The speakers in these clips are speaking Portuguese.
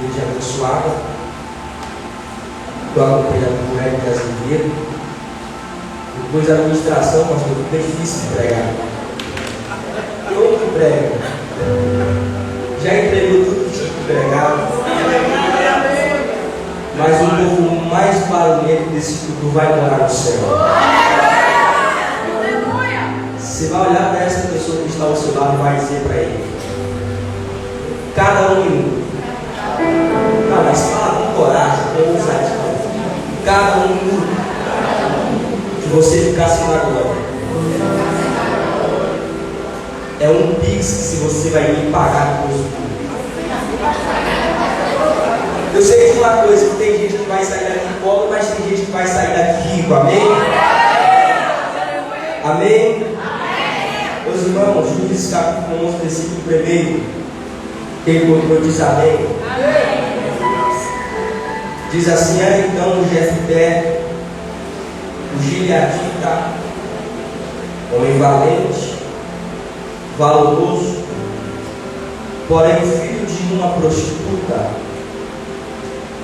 igreja abençoada. Estou acompanhando o Reino Brasileiro. Depois da administração, pastor, fica difícil de pregar. Eu que prego. Já entregou tudo que tinha que pregar. Mas o povo mais barulhento desse culto vai morar no céu. Você vai olhar para essa pessoa que está ao seu lado e vai dizer para ele: cada um minuto. Não, mas fala com coragem, com ousadia. Cada um minuto que você ficar sem a glória é um pix se você vai me pagar depois do culto. Eu sei de uma coisa, que tem gente que vai sair daqui pobre, mas tem gente que vai sair daqui rico, amém? Amém? Meus irmãos, Juízes capítulo 11, versículo 1, quem encontrou diz amém. Diz assim: era então o Jefté, o gileadita, homem valente, valoroso, porém filho de uma prostituta.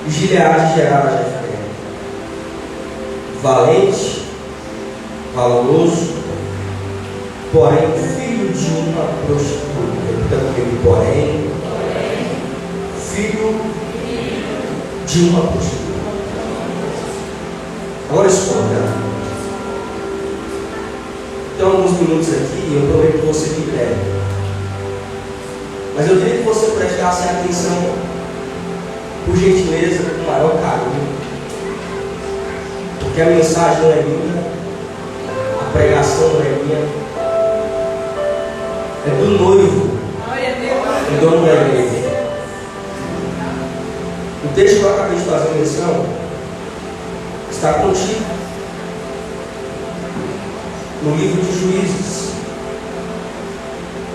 Gileade gerava Jefté, valente, valoroso, porém filho de uma prostituta. Repita comigo: porém filho de uma prostituta. Agora escuta. Tem alguns minutos aqui e eu prometo que você me breve. Mas eu queria que você prestasse atenção, por gentileza, com o maior carinho, porque a mensagem não é minha, a pregação não é minha, é do noivo, do dono da igreja. O texto que eu acabei de fazer menção está contido no livro de Juízes,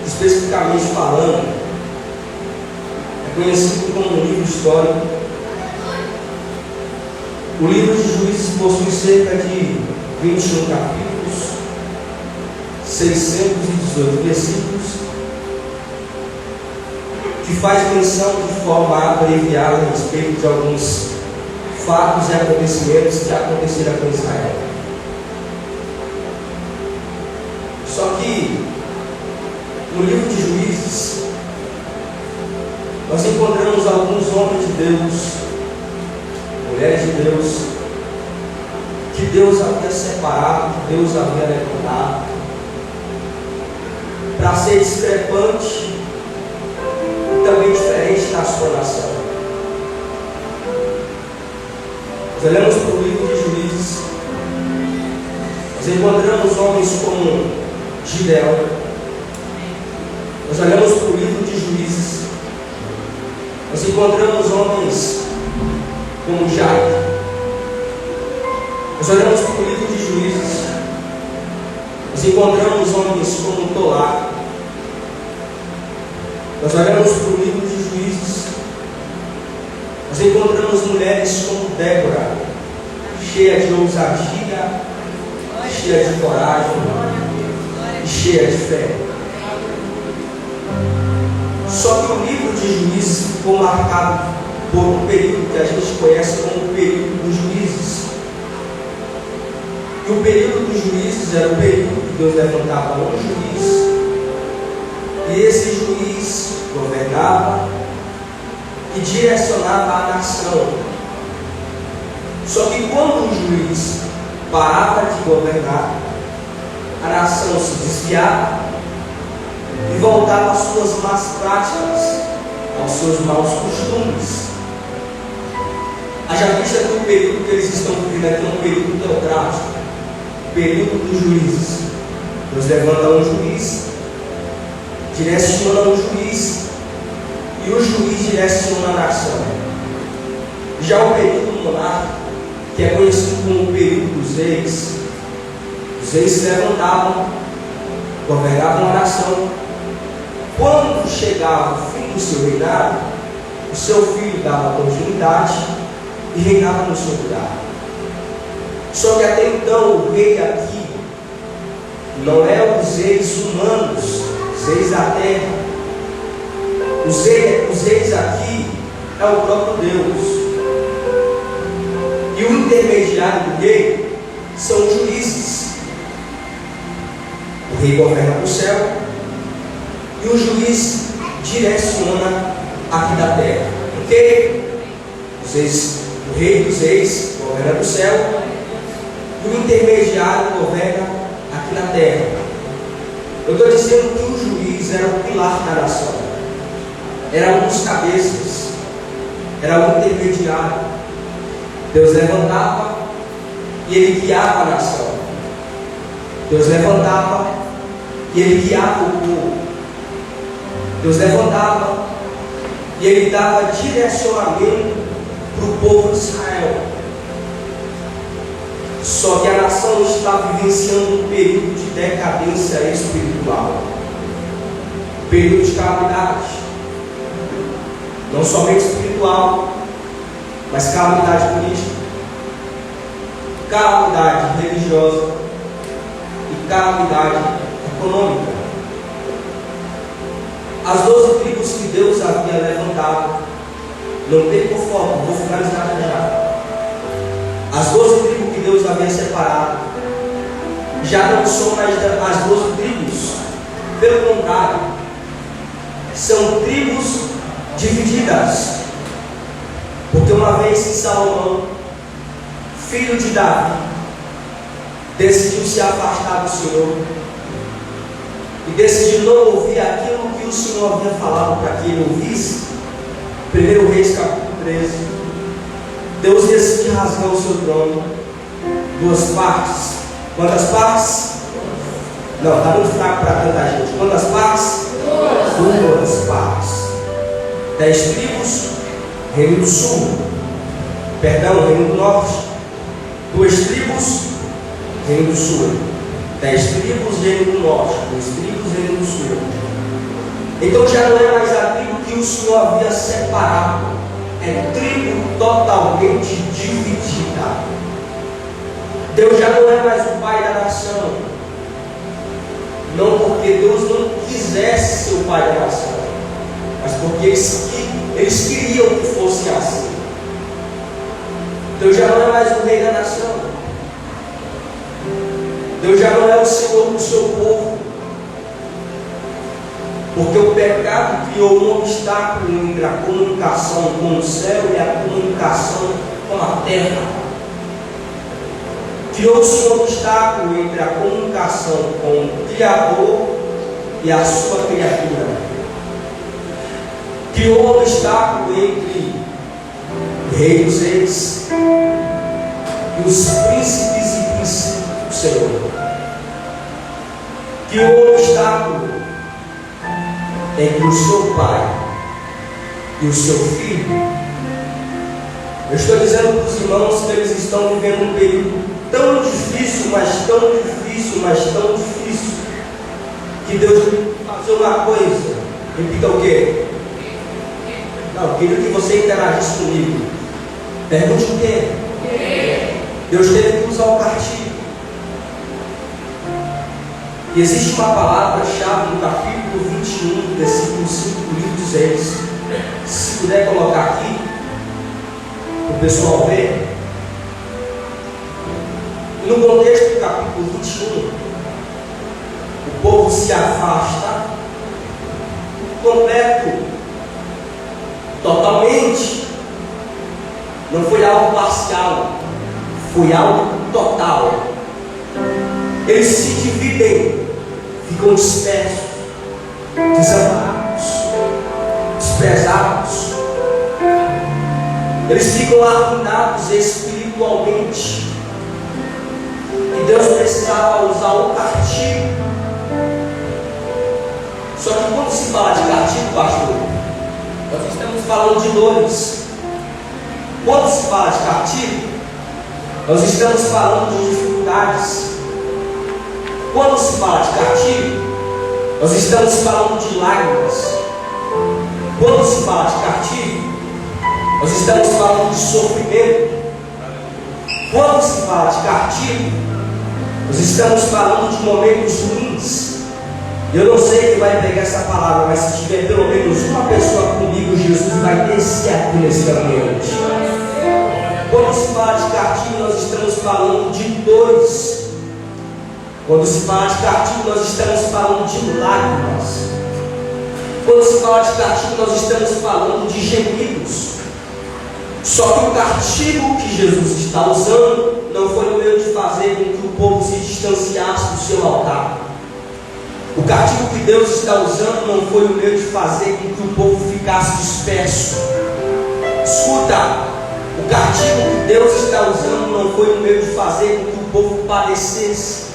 especificamente falando, conhecido como um livro histórico. O livro de Juízes possui cerca de 21 capítulos, 618 versículos, que faz menção de forma abreviada a respeito de alguns fatos e acontecimentos que aconteceram com Israel. Só que no livro de Juízes nós encontramos alguns homens de Deus, mulheres de Deus, que Deus havia separado, que Deus havia levantado, para ser discrepante e também diferente da sua nação. Nós olhamos para o livro de Juízes, nós encontramos homens como Gideão. Nós olhamos para o livro de Juízes, nós encontramos homens como Jair. Nós olhamos para o livro de Juízes, nós encontramos homens como Tolá. Nós olhamos para o livro de Juízes, nós encontramos mulheres como Débora, cheia de ousadia, cheia de coragem e cheia de fé. Só que o livro de Juízes ficou marcado por um período que a gente conhece como o período dos juízes. E o período dos juízes era o período que Deus levantava um juiz, e esse juiz governava e direcionava a nação. Só que quando o juiz parava de governar, a nação se desviava e voltava às suas más práticas, aos seus maus costumes. Haja vista que o período que eles estão vivendo aqui é um período teocrático, período dos juízes. Deus levanta um juiz, direciona um juiz, e o juiz direciona a nação. Já o período monárquico, que é conhecido como o período dos reis, os reis se levantavam, governavam a nação. Quando chegava o fim do seu reinado, o seu filho dava continuidade e reinava no seu lugar. Só que até então o rei aqui não é os reis humanos, os reis da terra. Os reis aqui é é o próprio Deus. E o intermediário do rei são os juízes. O rei governa o céu e o juiz direciona aqui da terra. Ok? O rei dos reis governa do céu e o intermediário governa aqui na terra. Eu estou dizendo que o juiz era o pilar da nação, era um dos cabeças, era o intermediário. Deus levantava e ele guiava a nação. Deus levantava e ele guiava o povo. Deus levantava e ele dava direcionamento para o povo de Israel. Só que a nação está vivenciando um período de decadência espiritual, um período de calamidade, não somente espiritual, mas calamidade política, calamidade religiosa e calamidade econômica. As 12 tribos que Deus havia levantado, não perca o foco, vou finalizar já. As 12 tribos que Deus havia separado já não são mais as 12 tribos, pelo contrário, são tribos divididas. Porque uma vez que Salomão, filho de Davi, decidiu se afastar do Senhor e decidiu não ouvir aquilo que o Senhor havia falado para que ele ouvisse, 1 Reis capítulo 13, Deus decide rasgar o seu trono, duas partes. Quantas partes? Não, está muito fraco para tanta gente. Quantas partes? Duas partes. 10 tribos, Reino do Sul, perdão, Reino do Norte. 2 tribos, Reino do Sul. 10 tribos, Reino do Norte. 2 tribos, Reino do Sul. Então já não é mais a tribo que o Senhor havia separado, é tribo totalmente dividida. Deus já não é mais o pai da nação, não porque Deus não quisesse ser o pai da nação, mas porque eles queriam que fosse assim. Deus já não é mais o rei da nação, Deus já não é o Senhor do seu povo, porque o pecado criou um obstáculo entre a comunicação com o céu e a comunicação com a terra. Criou-se um obstáculo entre a comunicação com o Criador e a sua criatura. Criou um obstáculo entre o Rei dos Reis e os príncipes e princípios do Senhor. Criou um obstáculo entre o seu pai e o seu filho. Eu estou dizendo para os irmãos que eles estão vivendo um período tão difícil, mas tão difícil, mas tão difícil, que Deus tem que fazer uma coisa. Repita o quê? Não, eu queria que você interagisse comigo. Pergunte o quê? Deus teve que usar o castigo. E existe uma palavra-chave no capítulo 21, versículo 5 do livro dos Reis. Se puder colocar aqui, para o pessoal ver. No contexto do capítulo 21, o povo se afasta completo, totalmente. Não foi algo parcial, foi algo total. Eles se dividem, ficam dispersos, desamparados, desprezados. Eles ficam arruinados espiritualmente. E Deus precisava usar o castigo. Só que quando se fala de castigo, pastor, nós estamos falando de dores. Quando se fala de castigo, nós estamos falando de dificuldades. Quando se fala de castigo, nós estamos falando de lágrimas. Quando se fala de castigo, nós estamos falando de sofrimento. Quando se fala de castigo, nós estamos falando de momentos ruins. Eu não sei quem vai pegar essa palavra, mas se tiver pelo menos uma pessoa comigo Jesus vai descer aqui nesse ambiente. Quando se fala de castigo, nós estamos falando de dores. Quando se fala de castigo, nós estamos falando de lágrimas. Quando se fala de castigo, nós estamos falando de gemidos. Só que o castigo que Jesus está usando não foi o meio de fazer com que o povo se distanciasse do seu altar. O castigo que Deus está usando não foi o meio de fazer com que o povo ficasse disperso. Escuta, o castigo que Deus está usando não foi o meio de fazer com que o povo padecesse.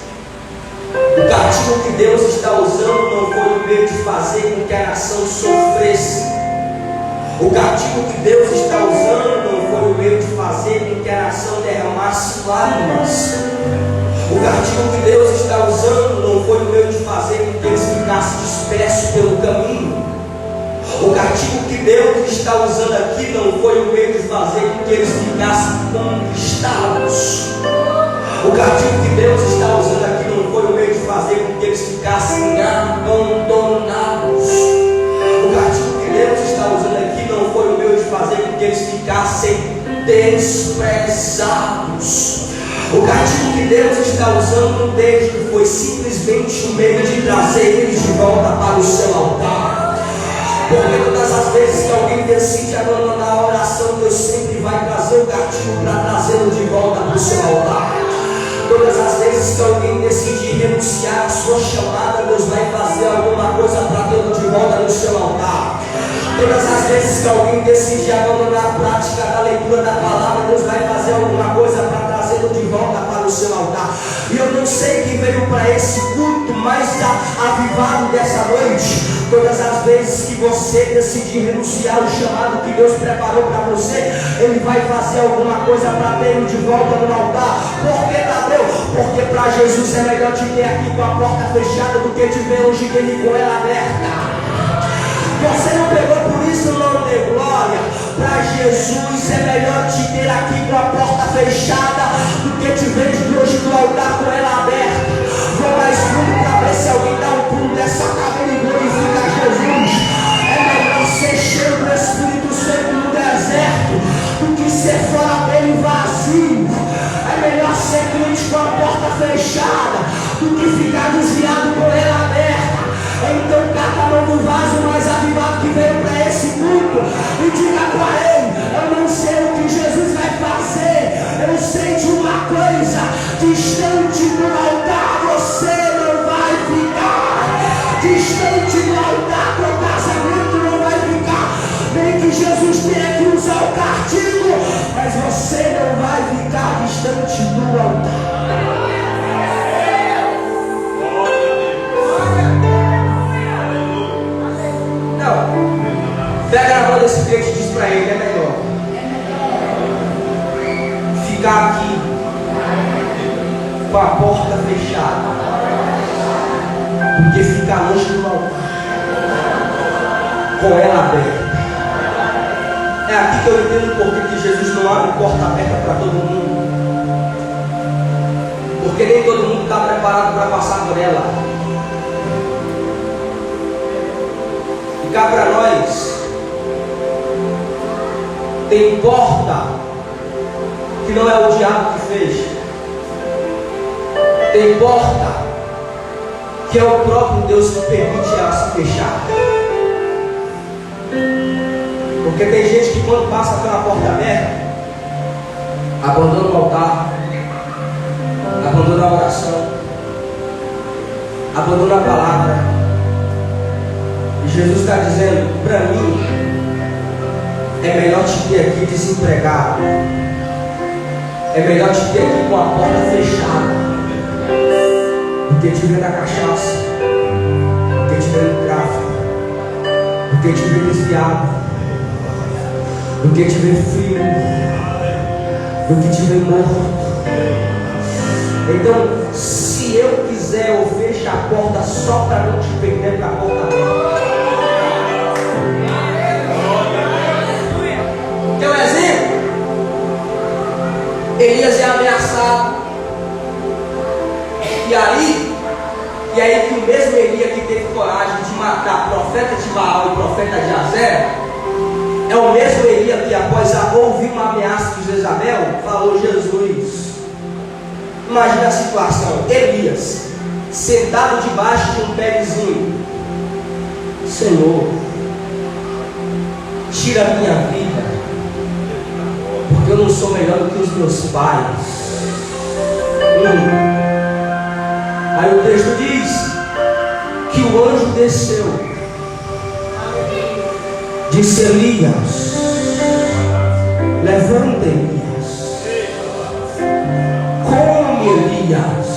O castigo que Deus está usando não foi o meio de fazer com que a nação sofresse. O castigo que Deus está usando não foi o meio de fazer com que a nação derramasse lágrimas. O castigo que Deus está usando não foi o meio de fazer com que eles ficassem dispersos pelo caminho. O castigo que Deus está usando aqui não foi o meio de fazer com que eles ficassem conquistados. O castigo que Deus está usando aqui não foi o meio de fazer com que eles ficassem abandonados. O castigo que Deus está usando aqui não foi o meio de fazer com que eles ficassem desprezados. O castigo que Deus está usando desde foi simplesmente o meio de trazer eles de volta para o seu altar. Porque todas as vezes que alguém decide abandonar a oração, Deus sempre vai trazer o castigo para trazê-lo de volta para o seu altar. Todas as vezes que alguém decidir renunciar à sua chamada, Deus vai fazer alguma coisa para tê-lo de volta no seu altar. Todas as vezes que alguém decidir abandonar a prática da leitura da palavra, Deus vai fazer alguma coisa para trazê-lo de volta para o seu altar. E eu não sei quem veio para esse culto mais avivado dessa noite. Todas as vezes que você decidir renunciar ao chamado que Deus preparou para você, Ele vai fazer alguma coisa para tê-lo de volta no altar. Por que, Tadeu? Porque para Jesus é melhor te ter aqui com a porta fechada do que te ver longe dele com ela aberta. Você não pegou, por isso não dê glória. Para Jesus é melhor te ter aqui com a porta fechada do que te ver de longe do altar com ela aberta. Vou mais fundo para ver se alguém dá um pulo dessa cadeira e glorifica Jesus. É melhor ser cheio do Espírito Santo no deserto do que ser fora dele vazio. É melhor ser crente com a porta fechada do que ficar desviado com ela aberta. Então cata a mão do vaso mais avivado que veio para esse culto e diga para ele: eu não sei o que Jesus vai fazer, eu sei de uma coisa, distante do altar você não vai ficar, distante do altar teu casamento não vai ficar, nem que Jesus tenha que usar o castigo, mas você não vai ficar distante do altar. Pega a mão desse crente e diz para ele: é melhor ficar aqui com a porta fechada do que ficar longe do altar com ela aberta. É aqui que eu entendo por que Jesus não abre porta aberta para todo mundo, porque nem todo mundo está preparado para passar por ela. E cá para nós tem porta que não é o diabo que fez. Tem porta que é o próprio Deus que permite ela se fechar. Porque tem gente que quando passa pela porta aberta, abandona o altar, abandona a oração, abandona a palavra. E Jesus está dizendo para mim: é melhor te ter aqui desempregado, é melhor te ter aqui com a porta fechada do que te ver na cachaça, do que te ver no tráfico, do que te ver desviado, do que te ver frio, do que te ver morto. Então, se eu quiser, eu fecho a porta só para não te perder com a porta aberta. Quer um exemplo? Elias é ameaçado. E aí que o mesmo Elias que teve coragem de matar o profeta de Baal e o profeta de Azera, É o mesmo Elias que, após ouvir uma ameaça de Jezabel, falou: Jesus. Imagina a situação: Elias, sentado debaixo de um pezinho: Senhor, tira a minha vida, porque eu não sou melhor do que os meus pais. Aí o texto diz que o anjo desceu, disse: Elias, levanta, Elias, come, Elias,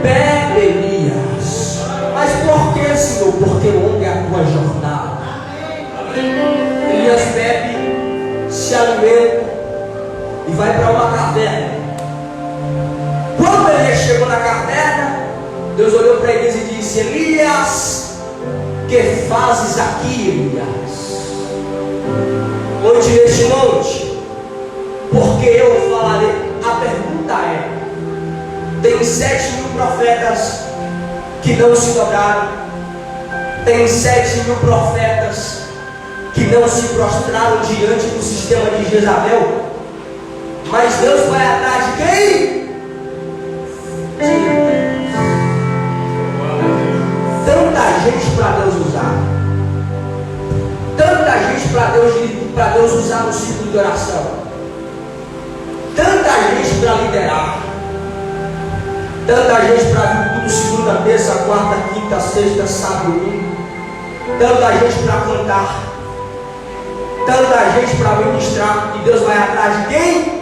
bebe, Elias. Mas por que, Senhor? Porque longa é a tua jornada. Elias bebe, se alimenta e vai para uma caverna. Quando Elias chegou na caverna, Deus olhou para Elias e disse: Elias, que fazes aqui, Elias? Onde neste monte? Porque eu falarei. A pergunta é: tem 7.000 profetas que não se dobraram, tem 7.000 profetas que não se prostraram diante do sistema de Jezabel, mas Deus vai atrás de quem? Tanta gente para Deus usar, tanta gente para Deus usar no ciclo de oração, tanta gente para liderar, tanta gente para vir tudo segunda, terça, quarta, quinta, sexta, sábado, domingo, tanta gente para cantar, tanta gente para ministrar, e Deus vai atrás de quem?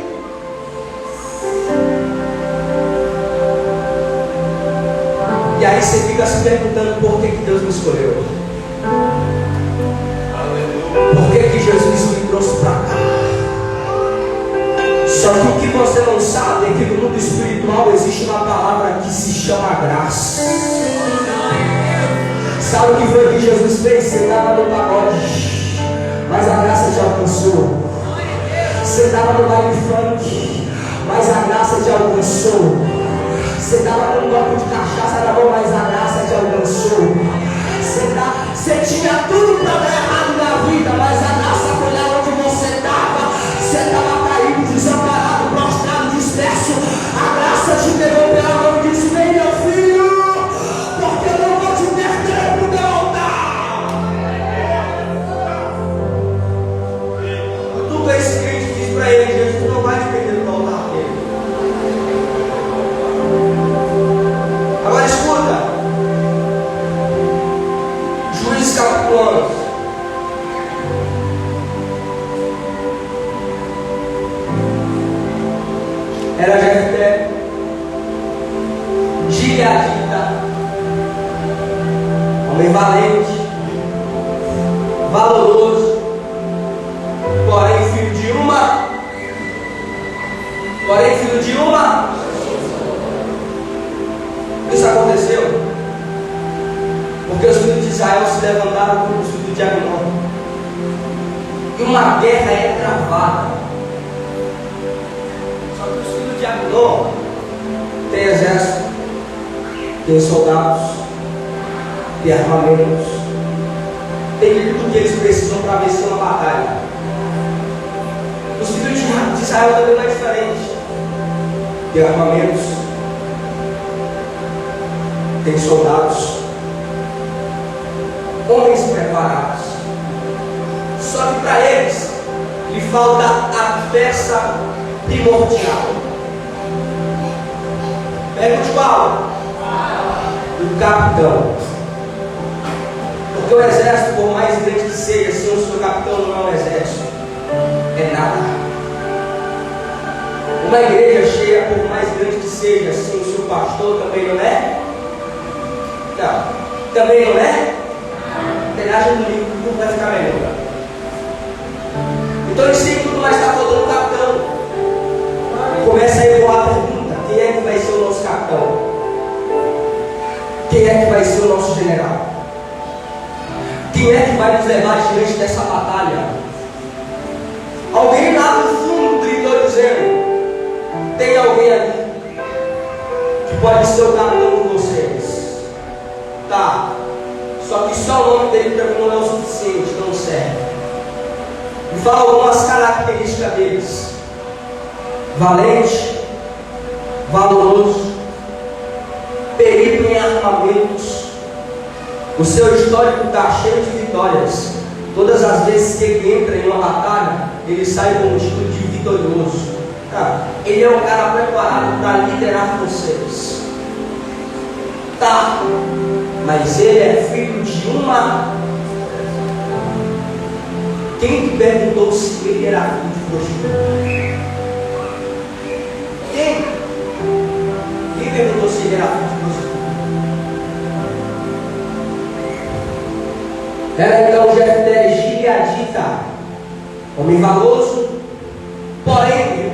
E aí você fica se perguntando: por que Deus me escolheu? Por que Jesus me trouxe para cá? Só que o que você não sabe é que no mundo espiritual existe uma palavra que se chama graça. Sabe o que foi que Jesus fez? Você estava no pagode, mas a graça te alcançou. Você estava no baile funk, mas a graça te alcançou. Você estava com um copo de cachaça na mão, mas a graça te alcançou. Você tinha tudo para dar errado na vida, mas a graça foi lá onde você estava. Você estava caído, desamparado, prostrado, disperso. A graça te pegou pela mão e disse: vem, meu filho, porque eu não vou te perder para o meu altar. Tudo esse crente diz para ele: Jesus não vai te perder para o altar dele. Agora escuta, Juízes capítulo 11. Era Jefté, gileadita, homem valente, valoroso, porém filho de uma. Isso aconteceu porque os filhos de Israel se levantaram contra os filhos de Abinó, e uma guerra é travada. Só que os filhos de Abinó têm exército, têm soldados, têm armamentos, têm tudo que eles precisam para vencer uma batalha. Os filhos de Israel também não é diferente. Tem armamentos, tem soldados, homens preparados. Só que para eles lhe falta a peça primordial. Pergunte qual? O capitão. Porque o exército, por mais grande que seja, sem o seu capitão não é um exército, é nada. Uma igreja cheia, por mais grande que seja, sem o seu pastor também não é? Não. Também não é? Interage comigo, tudo vai ficar melhor. Então ensino tudo, mas está faltando o capitão. Começa a ecoar a pergunta: quem é que vai ser o nosso capitão? Quem é que vai ser o nosso general? Quem é que vai nos levar diante dessa batalha? Alguém lá no fundo gritou dizendo: tem alguém ali que pode ser o capitão de vocês. Tá, só que só o nome dele para mim não é o suficiente, não serve. E fala algumas características deles: valente, valoroso, perito em armamentos. O seu histórico está cheio de vitórias. Todas as vezes que ele entra em uma batalha, ele sai com um estilo de vitorioso. Ele é um cara preparado para liderar vocês. Tá, mas ele é filho de uma. Quem que perguntou se ele era filho de prostituta? Quem perguntou se ele era filho de prostituta? Era então Jefté gileadita, homem valoroso, porém,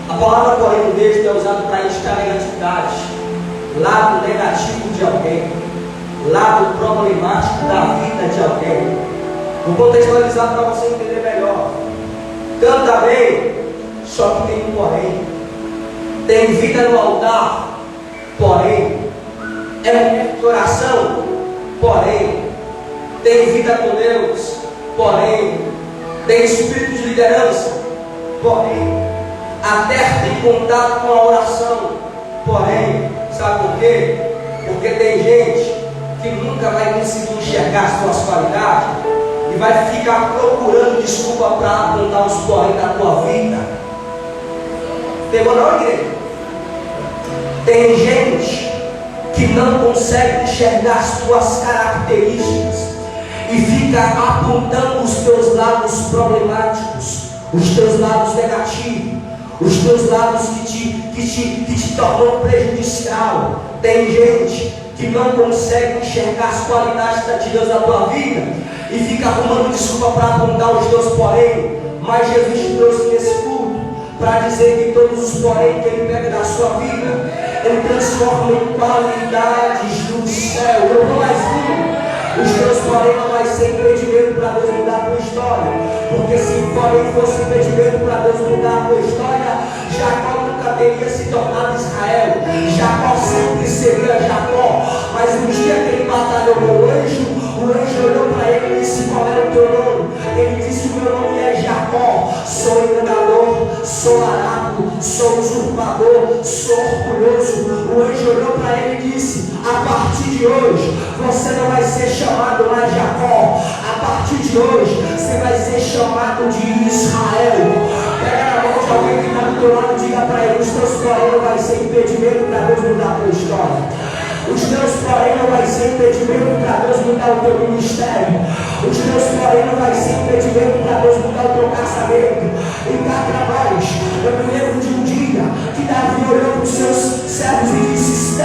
a palavra porém no texto é usada para indicar negatividade, lado negativo de alguém, lado problemático da vida de alguém. Vou contextualizar para você entender melhor. Canta bem, só que tem um porém. Tem vida no altar, porém. É coração, porém. Tem vida com Deus, porém. Tem espírito de liderança, porém. A terra tem contato com a oração, porém. Sabe por quê? Porque tem gente que nunca vai conseguir enxergar suas qualidades e vai ficar procurando desculpa para apontar os porém da tua vida. Pegou não, igreja? Tem gente que não consegue enxergar suas características e fica apontando os teus lados problemáticos, os teus lados negativos, os teus lados que te tornam prejudicial. Tem gente que não consegue enxergar as qualidades de Deus na tua vida e fica arrumando desculpa para apontar os teus porém. Mas Jesus te trouxe nesse culto para dizer que todos os porém que Ele pega da sua vida, Ele transforma em qualidades do céu. Eu vou mais um. Os teus porém não vai ser impedimento para Deus mudar a tua história, porque se porém fosse impedimento para Deus mudar a tua história, Jacó nunca teria se tornado Israel. Jacó sempre seria Jacó. Mas um dia que ele batalhou com o anjo olhou para ele e disse: qual era o teu nome? Ele disse: o meu nome é Jacó. Sou enganador, sou arado, sou usurpador, sou orgulhoso. O anjo olhou para ele e disse: a partir de hoje você não vai ser chamado mais Jacó. A partir de hoje você vai ser chamado de Israel. Pega na mão de alguém que está do teu lado e diga para ele: os teus porém não vai ser impedimento para Deus mudar a tua história. Os teus porém não vai ser impedimento para Deus mudar o teu ministério. Os teus porém não vai ser impedimento para Deus mudar o teu casamento. E cá para nós, eu me lembro de um dia que Davi olhou para os seus servos e disse: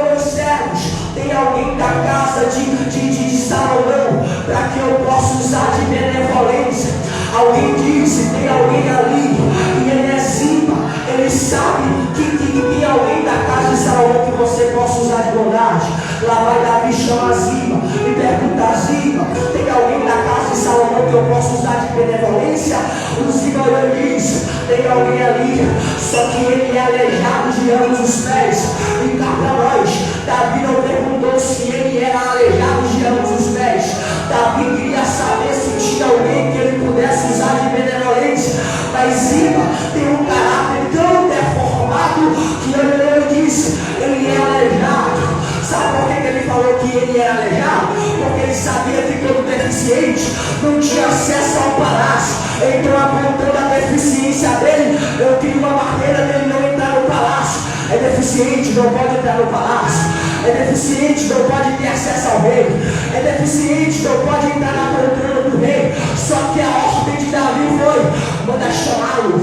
meus servos, tem alguém da casa de Salomão para que eu possa usar de benevolência? Alguém disse: tem alguém ali, e ele é Ziba, ele sabe que tem alguém da casa de Salomão que você possa usar de bondade. Lá vai Davi, chama Ziba e pergunta a Ziba: tem alguém da casa de Salomão que eu possa usar de benevolência? O Ziba olhou e diz: tem alguém ali, só que ele é aleijado de ambos os pés. E cá para nós, Davi não perguntou se ele era aleijado de ambos os pés. Davi queria saber se tinha alguém que ele pudesse usar de benevolência. Mas Ziba tem um caráter tão deformado que ele disse: ele é aleijado. Sabe por que ele falou que ele era aleijado? Porque ele sabia que todo deficiente não tinha acesso ao palácio. Então, apontando a deficiência dele, eu queria uma barreira dele não entrar no palácio. É deficiente, não pode entrar no palácio. É deficiente, não pode ter acesso ao rei. É deficiente, não pode entrar na poltrona do rei. Só que a ordem de Davi foi: manda chamá-lo.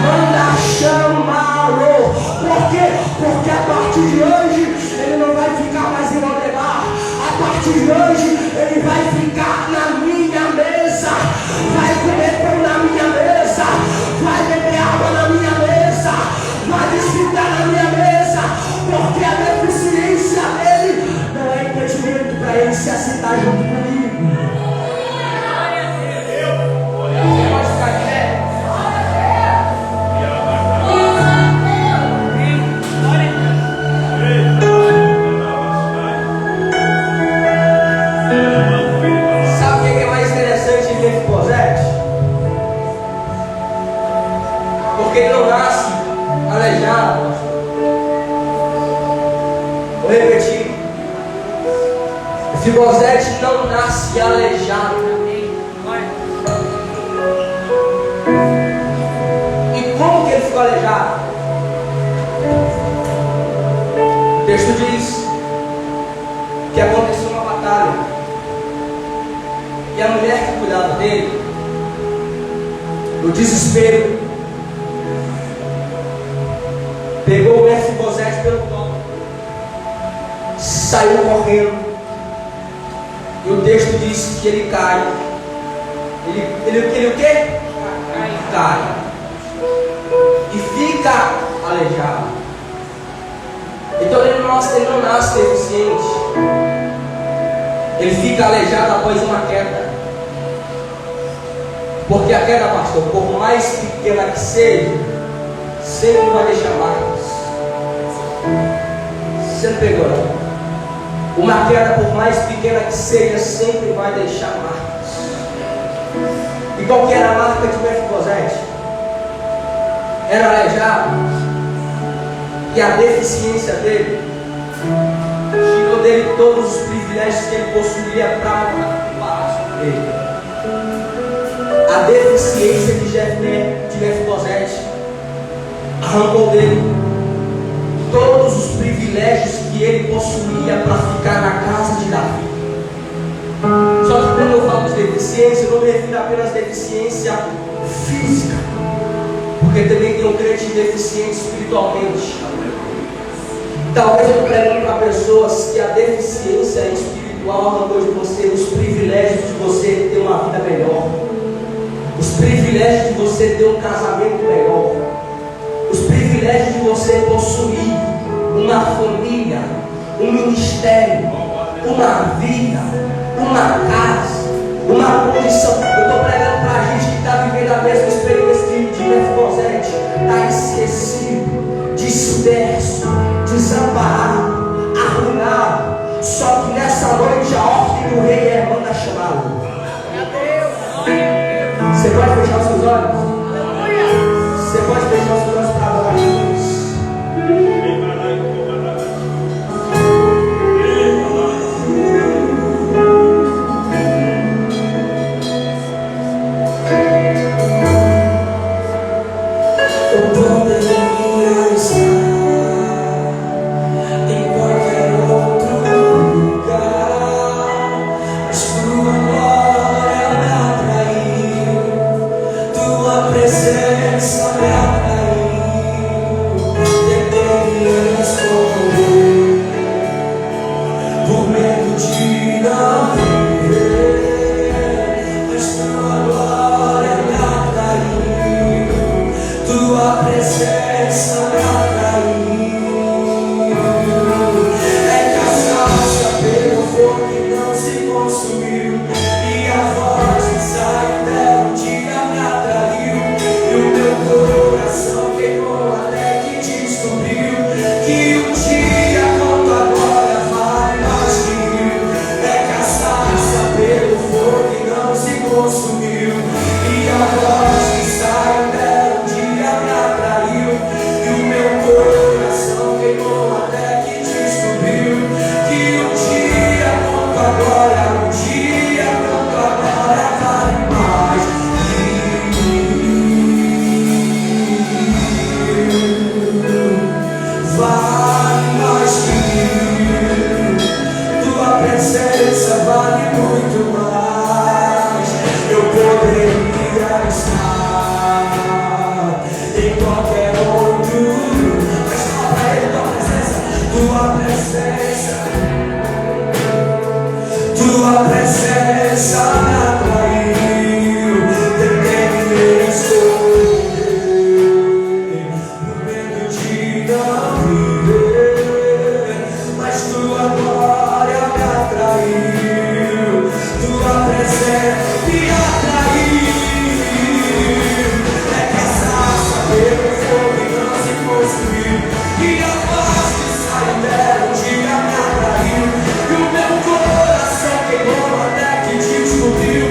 Manda chamá-lo. Por quê? Porque a partir de hoje ele não vai ficar mais em Lodebar. A partir de hoje ele vai ficar na minha mesa. Vai comer pão na minha mesa. Vai beber água na minha mesa. Vai desfrutar na minha mesa. Porque a deficiência dele não é impedimento para ele se assentar junto comigo. Mefibosete não nasce aleijado. E como que ele ficou aleijado? O texto diz que aconteceu uma batalha e a mulher que cuidava dele, no desespero, pegou o Mefibosete pelo colo, saiu correndo, e o texto diz que ele cai. Ele o quê? Cai. E fica aleijado. Então ele não nasce deficiente. Ele fica aleijado após uma queda. Porque a queda, pastor, por mais pequena que seja, sempre vai deixar marcas. Você não pegou, não? Uma queda, por mais pequena que seja, sempre vai deixar marcas. E qual que era a marca de Mefibosete? Era aleijado. E a deficiência dele tirou dele todos os privilégios que ele possuía para morar no palácio dele. A deficiência de Mefibosete arrancou dele todos os privilégios que ele possuía para ficar na casa de Davi. Só que quando eu falo de deficiência, eu não me refiro apenas à deficiência física, porque também tem um crente deficiente espiritualmente. Talvez eu estou pregando para pessoas que a deficiência espiritual arrancou de você os privilégios de você ter uma vida melhor, os privilégios de você ter um casamento melhor, os privilégios de você possuir uma família, um ministério, uma vida, uma casa, uma condição. Eu estou pregando para a gente que está vivendo a mesma experiência de Mefibosete, está esquecido, disperso, desamparado, arruinado. Só que nessa noite a ordem do rei é manda chamá-lo. Você pode fechar os seus olhos? Você pode fechar os seus olhos para adorar a Deus. Descobriu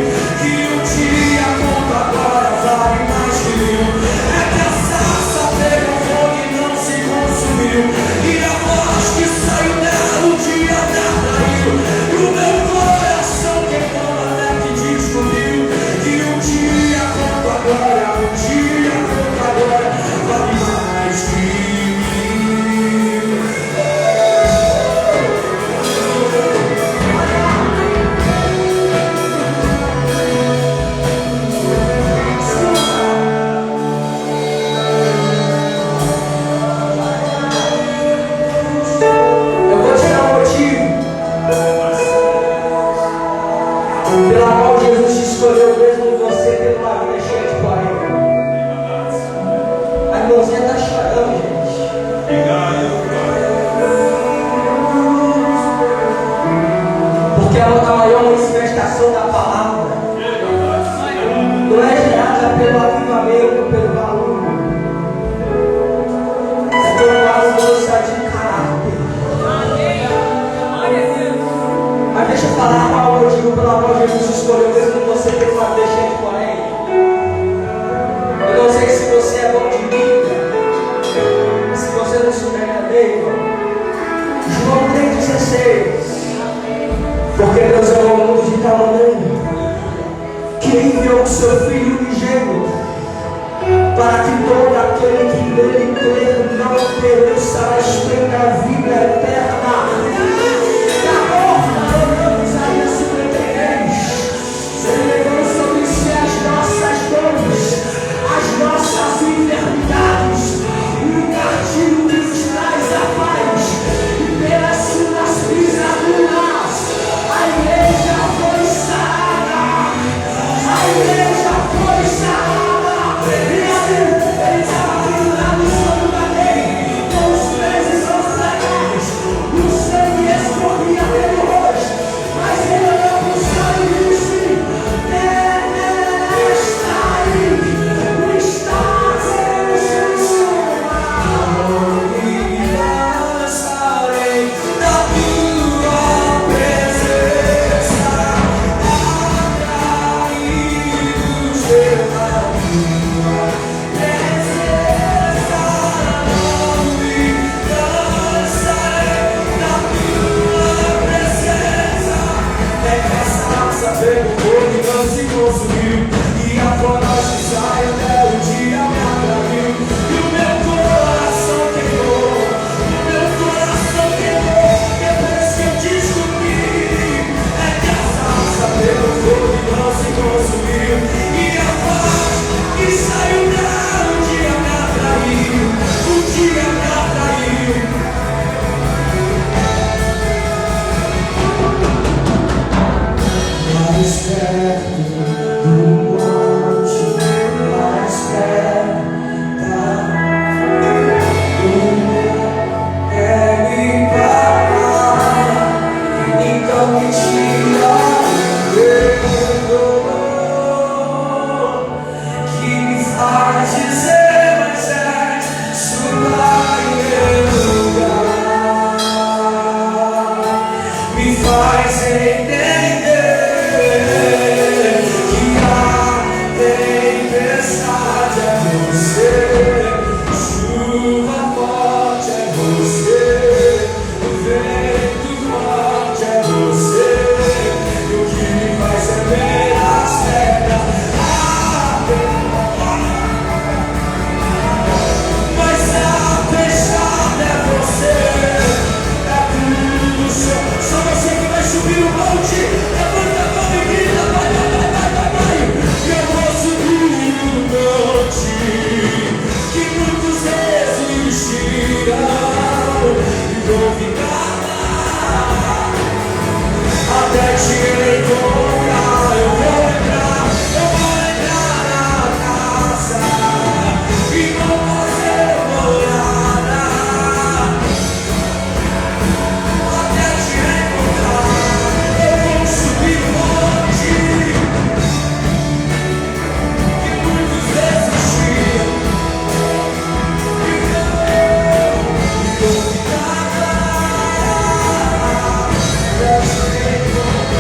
pela qual Jesus te escolheu, mesmo você tendo uma vida cheia de porém. A irmãzinha está chorando, gente. Porque a maior manifestação da palavra não é gerada pelo avivamento, pelo valor, é pela mudança de caráter. Mas deixa eu falar qual o motivo pela qual Jesus escolheu, mesmo você ter uma vida cheia de porém. Eu não sei se você é bom de Bíblia, se você não souber também, irmão. João 3,16. Porque Deus amou o mundo de tal maneira que enviou o seu Filho unigênito, para que todo aquele que nele crer não pereça, mas tenha a vida eterna. Isaías 53. Ele levou sobre si as nossas dores, as nossas enfermidades, e o castigo que nos traz a paz, e pelas suas pisaduras a igreja foi sarada. A igreja foi sarada. E ali ele estava pendurado sobre o madeiro, com os pés e mãos pregados, o sangue escorria pelo rosto, mas ele olhou para o céu e disse: Tetelestai, o estado consumado. E lançarei da tua presença, atraídos pela tua presença, não me lançarei da tua presença. É caçar, saber o fogo não se consumiu, e a floresta que sai até o dia me atraiu. E o meu coração queimou, depois que eu descobri. É caçar, saber o fogo não se consumiu, e a paz que saiu dela um dia me atraiu, um dia me atraiu. Mais perto do monte, mais perto do meu é me parar. Então me tira que me faz dizer, mas é suar em meu lugar, me faz entender que a tempestade é você, chuva forte é você, o vento forte é você, e o que me faz ver as pedras, mas a fechada é você, é tudo só você que vai subir o monte. Levanta a mão e grita, vai, e eu vou subir o monte que muitos resistirão, e vou ficar lá até te encontrar. Eu vou entrar na casa e vou fazer morada até te encontrar. Eu vou subir o monte que muitos desistiram, e vou ficar lá até te encontrar.